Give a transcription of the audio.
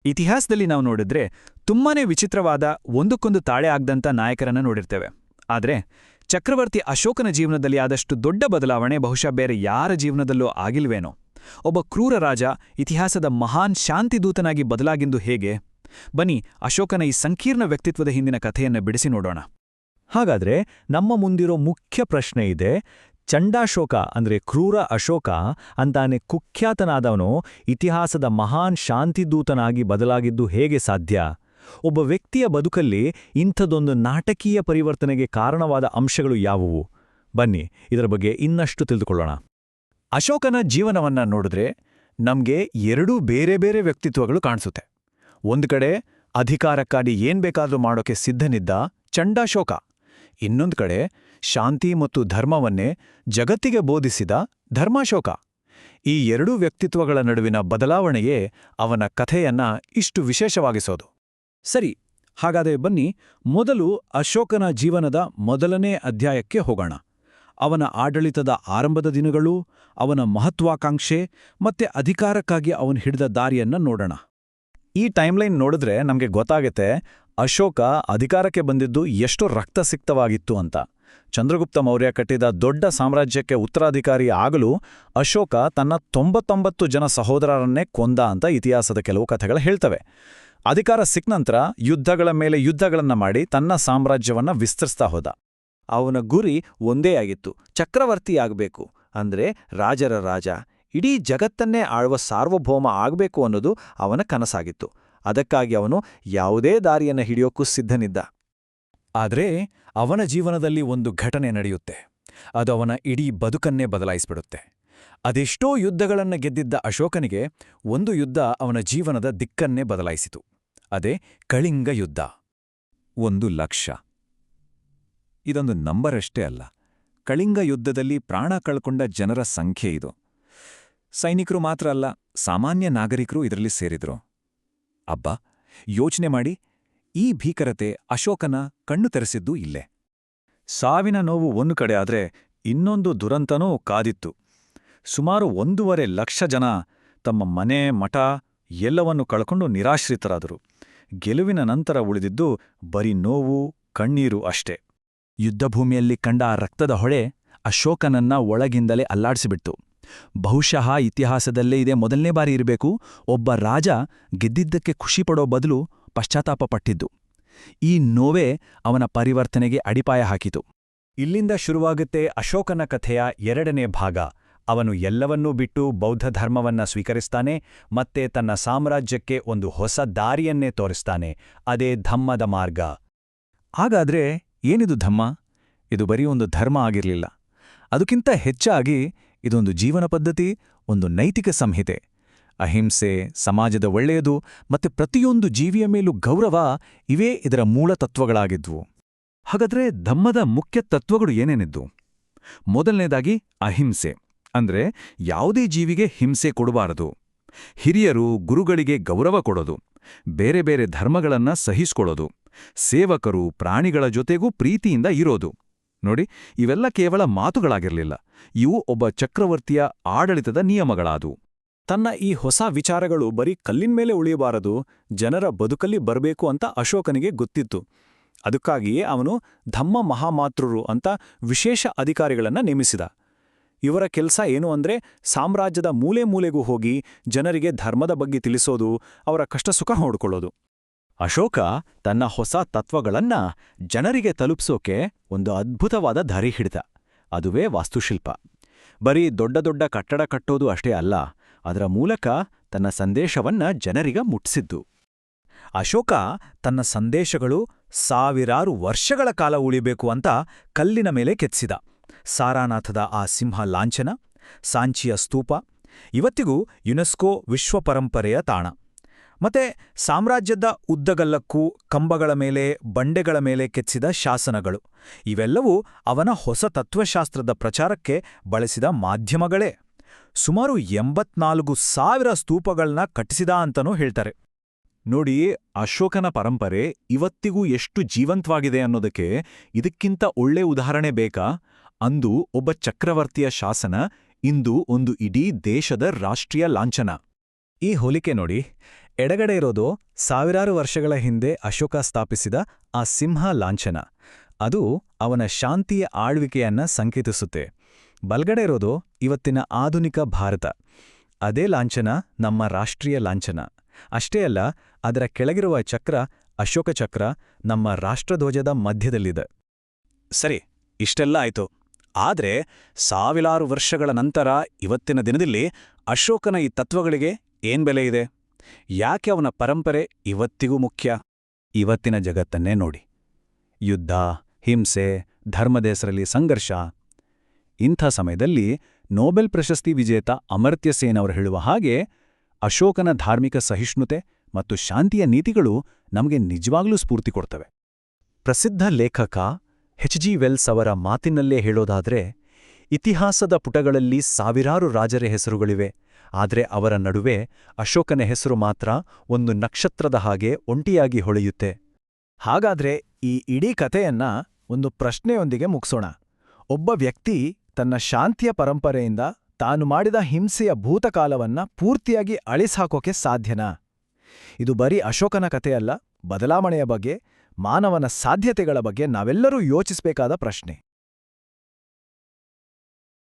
ಇತಿಹಾಸದಲ್ಲಿ ನಾವು ನೋಡಿದ್ರೆ ತುಂಬಾನೇ ವಿಚಿತ್ರವಾದ ಒಂದಕ್ಕೊಂದು ತಾಳೆ ಆಗದಂಥ ನಾಯಕರನ್ನ ನೋಡಿರ್ತೇವೆ. ಆದರೆ ಚಕ್ರವರ್ತಿ ಅಶೋಕನ ಜೀವನದಲ್ಲಿ ಆದಷ್ಟು ದೊಡ್ಡ ಬದಲಾವಣೆ ಬಹುಶಃ ಬೇರೆ ಯಾರ ಜೀವನದಲ್ಲೂ ಆಗಿಲ್ವೇನೋ. ಒಬ್ಬ ಕ್ರೂರ ರಾಜ ಇತಿಹಾಸದ ಮಹಾನ್ ಶಾಂತಿದೂತನಾಗಿ ಬದಲಾಗಿದ್ದು ಹೇಗೆ? ಬನ್ನಿ ಅಶೋಕನ ಈ ಸಂಕೀರ್ಣ ವ್ಯಕ್ತಿತ್ವದ ಹಿಂದಿನ ಕಥೆಯನ್ನು ಬಿಡಿಸಿ ನೋಡೋಣ. ಹಾಗಾದ್ರೆ ನಮ್ಮ ಮುಂದಿರೋ ಮುಖ್ಯ ಪ್ರಶ್ನೆ ಇದೆ, ಚಂಡಾಶೋಕ ಅಂದ್ರೆ ಕ್ರೂರ ಅಶೋಕ ಅಂತಾನೆ ಕುಖ್ಯಾತನಾದವನು ಇತಿಹಾಸದ ಮಹಾನ್ ಶಾಂತಿದೂತನಾಗಿ ಬದಲಾಗಿದ್ದು ಹೇಗೆ ಸಾಧ್ಯ? ಒಬ್ಬ ವ್ಯಕ್ತಿಯ ಬದುಕಲ್ಲಿ ಇಂಥದೊಂದು ನಾಟಕೀಯ ಪರಿವರ್ತನೆಗೆ ಕಾರಣವಾದ ಅಂಶಗಳು ಯಾವುವು? ಬನ್ನಿ ಇದರ ಬಗ್ಗೆ ಇನ್ನಷ್ಟು ತಿಳಿದುಕೊಳ್ಳೋಣ. ಅಶೋಕನ ಜೀವನವನ್ನ ನೋಡಿದ್ರೆ ನಮ್ಗೆ ಎರಡೂ ಬೇರೆ ಬೇರೆ ವ್ಯಕ್ತಿತ್ವಗಳು ಕಾಣಿಸುತ್ತೆ. ಒಂದು ಕಡೆ ಅಧಿಕಾರಕ್ಕಾಗಿ ಏನ್ ಬೇಕಾದ್ರೂ ಮಾಡೋಕೆ ಸಿದ್ಧನಿದ್ದ ಚಂಡಾಶೋಕ, ಇನ್ನೊಂದು ಕಡೆ ಶಾಂತಿ ಮತ್ತು ಧರ್ಮವನ್ನೇ ಜಗತ್ತಿಗೆ ಬೋಧಿಸಿದ ಧರ್ಮಾಶೋಕ. ಈ ಎರಡೂ ವ್ಯಕ್ತಿತ್ವಗಳ ನಡುವಿನ ಬದಲಾವಣೆಯೇ ಅವನ ಕಥೆಯನ್ನ ಇಷ್ಟು ವಿಶೇಷವಾಗಿಸೋದು. ಸರಿ, ಹಾಗಾದರೆ ಬನ್ನಿ ಮೊದಲು ಅಶೋಕನ ಜೀವನದ ಮೊದಲನೇ ಅಧ್ಯಾಯಕ್ಕೆ ಹೋಗೋಣ. ಅವನ ಆಡಳಿತದ ಆರಂಭದ ದಿನಗಳು, ಅವನ ಮಹತ್ವಾಕಾಂಕ್ಷೆ ಮತ್ತೆ ಅಧಿಕಾರಕ್ಕಾಗಿ ಅವನು ಹಿಡಿದ ದಾರಿಯನ್ನ ನೋಡೋಣ. ಈ ಟೈಮ್ಲೈನ್ ನೋಡಿದ್ರೆ ನಮಗೆ ಗೊತ್ತಾಗುತ್ತೆ ಅಶೋಕ ಅಧಿಕಾರಕ್ಕೆ ಬಂದಿದ್ದು ಎಷ್ಟು ರಕ್ತಸಿಕ್ತವಾಗಿತ್ತು ಅಂತ. ಚಂದ್ರಗುಪ್ತ ಮೌರ್ಯ ಕಟ್ಟಿದ ದೊಡ್ಡ ಸಾಮ್ರಾಜ್ಯಕ್ಕೆ ಉತ್ತರಾಧಿಕಾರಿ ಆಗಲು ಅಶೋಕ ತನ್ನ 99 ಜನ ಸಹೋದರರನ್ನೇ ಕೊಂದ ಅಂತ ಇತಿಹಾಸದ ಕೆಲವು ಕಥೆಗಳು ಹೇಳ್ತವೆ. ಅಧಿಕಾರ ಸಿಕ್ಕ ನಂತರ ಯುದ್ಧಗಳ ಮೇಲೆ ಯುದ್ಧಗಳನ್ನ ಮಾಡಿ ತನ್ನ ಸಾಮ್ರಾಜ್ಯವನ್ನ ವಿಸ್ತರಿಸ್ತಾ ಹೋದ. ಅವನ ಗುರಿ ಒಂದೇ ಆಗಿತ್ತು, ಚಕ್ರವರ್ತಿಯಾಗಬೇಕು, ಅಂದ್ರೆ ರಾಜರ ರಾಜ, ಇಡೀ ಜಗತ್ತನ್ನೇ ಆಳುವ ಸಾರ್ವಭೌಮ ಆಗಬೇಕು ಅನ್ನೋದು ಅವನ ಕನಸಾಗಿತ್ತು. ಅದಕ್ಕಾಗಿ ಅವನು ಯಾವುದೇ ದಾರಿಯನ್ನು ಹಿಡಿಯೋಕ್ಕೂ ಸಿದ್ಧನಿದ್ದ. ಆದರೆ ಅವನ ಜೀವನದಲ್ಲಿ ಒಂದು ಘಟನೆ ನಡೆಯುತ್ತೆ. ಅದು ಅವನ ಇಡೀ ಬದುಕನ್ನೇ ಬದಲಾಯಿಸ್ಬಿಡುತ್ತೆ. ಅದೆಷ್ಟೋ ಯುದ್ಧಗಳನ್ನು ಗೆದ್ದಿದ್ದ ಅಶೋಕನಿಗೆ ಒಂದು ಯುದ್ಧ ಅವನ ಜೀವನದ ದಿಕ್ಕನ್ನೇ ಬದಲಾಯಿಸಿತು. ಅದೇ ಕಳಿಂಗ ಯುದ್ಧ. 1,00,000. ಇದೊಂದು ನಂಬರಷ್ಟೇ ಅಲ್ಲ, ಕಳಿಂಗ ಯುದ್ಧದಲ್ಲಿ ಪ್ರಾಣ ಕಳ್ಕೊಂಡ ಜನರ ಸಂಖ್ಯೆ ಇದು. ಸೈನಿಕರು ಮಾತ್ರ ಅಲ್ಲ, ಸಾಮಾನ್ಯ ನಾಗರಿಕರು ಇದರಲ್ಲಿ ಸೇರಿದ್ರು. ಅಬ್ಬಾ, ಯೋಚನೆ ಮಾಡಿ, ಈ ಭೀಕರತೆ ಅಶೋಕನ ಕಣ್ಣು ತೆರೆಸಿದ್ದು ಇಲ್ಲೇ. ಸಾವಿನ ನೋವು ಒಂದು ಕಡೆ ಆದ್ರೆ ಇನ್ನೊಂದು ದುರಂತನೂ ಕಾದಿತ್ತು. ಸುಮಾರು 1,50,000 ಜನ ತಮ್ಮ ಮನೆ ಮಠ ಎಲ್ಲವನ್ನೂ ಕಳ್ಕೊಂಡು ನಿರಾಶ್ರಿತರಾದರು. ಗೆಲುವಿನ ನಂತರ ಉಳಿದಿದ್ದು ಬರೀ ನೋವು, ಕಣ್ಣೀರು ಅಷ್ಟೇ. ಯುದ್ಧಭೂಮಿಯಲ್ಲಿ ಕಂಡ ಆ ರಕ್ತದ ಹೊಳೆ ಅಶೋಕನನ್ನ ಒಳಗಿಂದಲೇ ಅಲ್ಲಾಡಿಸಿಬಿಡ್ತು. ಬಹುಶಃ ಇತಿಹಾಸದಲ್ಲೇ ಇದೇ ಮೊದಲನೇ ಬಾರಿ ಇರಬೇಕು ಒಬ್ಬ ರಾಜ ಗೆದ್ದಿದ್ದಕ್ಕೆ ಖುಷಿಪಡೋ ಬದಲು ಪಶ್ಚಾತ್ತಾಪ ಪಟ್ಟಿದ್ದು. ಈ ನೋವೇ ಅವನ ಪರಿವರ್ತನೆಗೆ ಅಡಿಪಾಯ ಹಾಕಿತು. ಇಲ್ಲಿಂದ ಶುರುವಾಗುತ್ತೆ ಅಶೋಕನ ಕಥೆಯ 2ನೇ ಭಾಗ. ಅವನು ಎಲ್ಲವನ್ನೂ ಬಿಟ್ಟು ಬೌದ್ಧ ಧರ್ಮವನ್ನ ಸ್ವೀಕರಿಸ್ತಾನೆ, ಮತ್ತೆ ತನ್ನ ಸಾಮ್ರಾಜ್ಯಕ್ಕೆ ಒಂದು ಹೊಸ ದಾರಿಯನ್ನೇ ತೋರಿಸ್ತಾನೆ. ಅದೇ ಧಮ್ಮದ ಮಾರ್ಗ. ಹಾಗಾದ್ರೆ ಏನಿದು ಧಮ್ಮ? ಇದು ಬರೀ ಒಂದು ಧರ್ಮ ಆಗಿರಲಿಲ್ಲ. ಅದಕ್ಕಿಂತ ಹೆಚ್ಚಾಗಿ ಇದೊಂದು ಜೀವನ ಪದ್ಧತಿ, ಒಂದು ನೈತಿಕ ಸಂಹಿತೆ. ಅಹಿಂಸೆ, ಸಮಾಜದ ಒಳ್ಳೆಯದು ಮತ್ತೆ ಪ್ರತಿಯೊಂದು ಜೀವಿಯ ಮೇಲೂ ಗೌರವ, ಇವೇ ಇದರ ಮೂಲ ತತ್ವಗಳಾಗಿದ್ವು. ಹಾಗಾದ್ರೆ ಧಮ್ಮದ ಮುಖ್ಯ ತತ್ವಗಳು ಏನೇನಿದ್ದು? ಮೊದಲನೇದಾಗಿ ಅಹಿಂಸೆ, ಅಂದ್ರೆ ಯಾವುದೇ ಜೀವಿಗೆ ಹಿಂಸೆ ಕೊಡಬಾರದು. ಹಿರಿಯರು, ಗುರುಗಳಿಗೆ ಗೌರವ ಕೊಡೋದು, ಬೇರೆ ಬೇರೆ ಧರ್ಮಗಳನ್ನ ಸಹಿಸ್ಕೊಳ್ಳೋದು, ಸೇವಕರು, ಪ್ರಾಣಿಗಳ ಜೊತೆಗೂ ಪ್ರೀತಿಯಿಂದ ಇರೋದು. ನೋಡಿ, ಇವೆಲ್ಲ ಕೇವಲ ಮಾತುಗಳಾಗಿರಲಿಲ್ಲ, ಇವು ಒಬ್ಬ ಚಕ್ರವರ್ತಿಯ ಆಡಳಿತದ ನಿಯಮಗಳಾದವು. ತನ್ನ ಈ ಹೊಸ ವಿಚಾರಗಳು ಬರೀ ಕಲ್ಲಿನ್ಮೇಲೆ ಉಳಿಯಬಾರದು, ಜನರ ಬದುಕಲ್ಲಿ ಬರಬೇಕು ಅಂತ ಅಶೋಕನಿಗೆ ಗೊತ್ತಿತ್ತು. ಅದಕ್ಕಾಗಿಯೇ ಅವನು ಧಮ್ಮ ಮಹಾಮಾತೃರು ಅಂತ ವಿಶೇಷ ಅಧಿಕಾರಿಗಳನ್ನ ನೇಮಿಸಿದ. ಇವರ ಕೆಲಸ ಏನು ಅಂದ್ರೆ ಸಾಮ್ರಾಜ್ಯದ ಮೂಲೆ ಮೂಲೆಗೂ ಹೋಗಿ ಜನರಿಗೆ ಧರ್ಮದ ಬಗ್ಗೆ ತಿಳಿಸೋದು, ಅವರ ಕಷ್ಟ ಸುಖ ನೋಡ್ಕೊಳ್ಳೋದು. ಅಶೋಕ ತನ್ನ ಹೊಸ ತತ್ವಗಳನ್ನ ಜನರಿಗೆ ತಲುಪಿಸೋಕೆ ಒಂದು ಅದ್ಭುತವಾದ ದಾರಿ ಹಿಡಿದ. ಅದುವೇ ವಾಸ್ತುಶಿಲ್ಪ. ಬರೀ ದೊಡ್ಡ ದೊಡ್ಡ ಕಟ್ಟಡ ಕಟ್ಟೋದು ಅಷ್ಟೇ ಅಲ್ಲ, ಅದರ ಮೂಲಕ ತನ್ನ ಸಂದೇಶವನ್ನ ಜನರಿಗೆ ಮುಟ್ಟಿಸಿದ್ದು. ಅಶೋಕ ತನ್ನ ಸಂದೇಶಗಳು ಸಾವಿರಾರು ವರ್ಷಗಳ ಕಾಲ ಉಳಿಬೇಕು ಅಂತ ಕಲ್ಲಿನ ಮೇಲೆ ಕೆತ್ತಿಸಿದ. ಸಾರಾನಾಥದ ಆ ಸಿಂಹ ಲಾಂಛನ, ಸಾಂಚಿಯ ಸ್ತೂಪ ಇವತ್ತಿಗೂ ಯುನೆಸ್ಕೋ ವಿಶ್ವ ಪರಂಪರೆಯ ತಾಣ. ಮತ್ತೆ ಸಾಮ್ರಾಜ್ಯದ ಉದ್ದಗಲ್ಲಕ್ಕೂ ಕಂಬಗಳ ಮೇಲೆ, ಬಂಡೆಗಳ ಮೇಲೆ ಕೆತ್ತಿಸಿದ ಶಾಸನಗಳು, ಇವೆಲ್ಲವೂ ಅವನ ಹೊಸ ತತ್ವಶಾಸ್ತ್ರದ ಪ್ರಚಾರಕ್ಕೆ ಬಳಸಿದ ಮಾಧ್ಯಮಗಳೇ. ಸುಮಾರು 84,000 ಸ್ತೂಪಗಳನ್ನ ಕಟ್ಟಿಸಿದ ಅಂತನೂ ಹೇಳ್ತಾರೆ. ನೋಡಿ, ಅಶೋಕನ ಪರಂಪರೆ ಇವತ್ತಿಗೂ ಎಷ್ಟು ಜೀವಂತವಾಗಿದೆ ಅನ್ನೋದಕ್ಕೆ ಇದಕ್ಕಿಂತ ಒಳ್ಳೆ ಉದಾಹರಣೆ ಬೇಕಾ? ಅಂದು ಒಬ್ಬ ಚಕ್ರವರ್ತಿಯ ಶಾಸನ, ಇಂದು ಒಂದು ಇಡೀ ದೇಶದ ರಾಷ್ಟ್ರೀಯ ಲಾಂಛನ. ಈ ಹೋಲಿಕೆ ನೋಡಿ, ಎಡಗಡೆ ಇರೋದು ಸಾವಿರಾರು ವರ್ಷಗಳ ಹಿಂದೆ ಅಶೋಕ ಸ್ಥಾಪಿಸಿದ ಆ ಸಿಂಹ ಲಾಂಛನ. ಅದು ಅವನ ಶಾಂತಿಯ ಆಳ್ವಿಕೆಯನ್ನ ಸಂಕೇತಿಸುತ್ತೆ. ಬಲ್ಗಡೆ ಇರೋದು ಇವತ್ತಿನ ಆಧುನಿಕ ಭಾರತ. ಅದೇ ಲಾಂಛನ ನಮ್ಮ ರಾಷ್ಟ್ರೀಯ ಲಾಂಛನ. ಅಷ್ಟೇ ಅಲ್ಲ, ಅದರ ಕೆಳಗಿರುವ ಚಕ್ರ, ಅಶೋಕ ಚಕ್ರ, ನಮ್ಮ ರಾಷ್ಟ್ರಧ್ವಜದ ಮಧ್ಯದಲ್ಲಿದೆ. ಸರಿ, ಇಷ್ಟೆಲ್ಲ ಆಯ್ತು. ಆದ್ರೆ ಸಾವಿರಾರು ವರ್ಷಗಳ ನಂತರ ಇವತ್ತಿನ ದಿನದಲ್ಲಿ ಅಶೋಕನ ಈ ತತ್ವಗಳಿಗೆ ಏನ್ ಬೆಲೆ ಇದೆ? ಯಾಕೆ ಅವನ ಪರಂಪರೆ ಇವತ್ತಿಗೂ ಮುಖ್ಯ? ಇವತ್ತಿನ ಜಗತ್ತನ್ನೇ ನೋಡಿ. ಯುದ್ಧ, ಹಿಂಸೆ, ಧರ್ಮದ ಹೆಸರಲ್ಲಿ ಸಂಘರ್ಷ. ಇಂಥ ಸಮಯದಲ್ಲಿ ನೊಬೆಲ್ ಪ್ರಶಸ್ತಿ ವಿಜೇತ ಅಮರ್ತ್ಯ ಸೇನ್ ಅವರು ಹೇಳುವ ಹಾಗೆ, ಅಶೋಕನ ಧಾರ್ಮಿಕ ಸಹಿಷ್ಣುತೆ ಮತ್ತು ಶಾಂತಿಯ ನೀತಿಗಳು ನಮಗೆ ನಿಜವಾಗ್ಲೂ ಸ್ಫೂರ್ತಿ ಕೊಡ್ತವೆ. ಪ್ರಸಿದ್ಧ ಲೇಖಕ ಎಚ್.ಜಿ. ವೆಲ್ಸ್ ಅವರ ಮಾತಿನಲ್ಲೇ ಹೇಳೋದಾದ್ರೆ, ಇತಿಹಾಸದ ಪುಟಗಳಲ್ಲಿ ಸಾವಿರಾರು ರಾಜರ ಹೆಸರುಗಳಿವೆ, ಆದರೆ ಅವರ ನಡುವೆ ಅಶೋಕನ ಹೆಸರು ಮಾತ್ರ ಒಂದು ನಕ್ಷತ್ರದ ಹಾಗೆ ಒಂಟಿಯಾಗಿ ಹೊಳೆಯುತ್ತೆ. ಹಾಗಾದ್ರೆ ಈ ಇಡೀ ಕಥೆಯನ್ನ ಒಂದು ಪ್ರಶ್ನೆಯೊಂದಿಗೆ ಮುಗಿಸೋಣ. ಒಬ್ಬ ವ್ಯಕ್ತಿ ತನ್ನ ಶಾಂತಿಯ ಪರಂಪರೆಯಿಂದ ತಾನು ಮಾಡಿದ ಹಿಂಸೆಯ ಭೂತಕಾಲವನ್ನ ಪೂರ್ತಿಯಾಗಿ ಅಳಿಸ್ಹಾಕೋಕೆ ಸಾಧ್ಯನಾ? ಇದು ಬರೀ ಅಶೋಕನ ಕಥೆಯಲ್ಲ, ಬದಲಾವಣೆಯ ಬಗ್ಗೆ, ಮಾನವನ ಸಾಧ್ಯತೆಗಳ ಬಗ್ಗೆ ನಾವೆಲ್ಲರೂ ಯೋಚಿಸಬೇಕಾದ ಪ್ರಶ್ನೆ.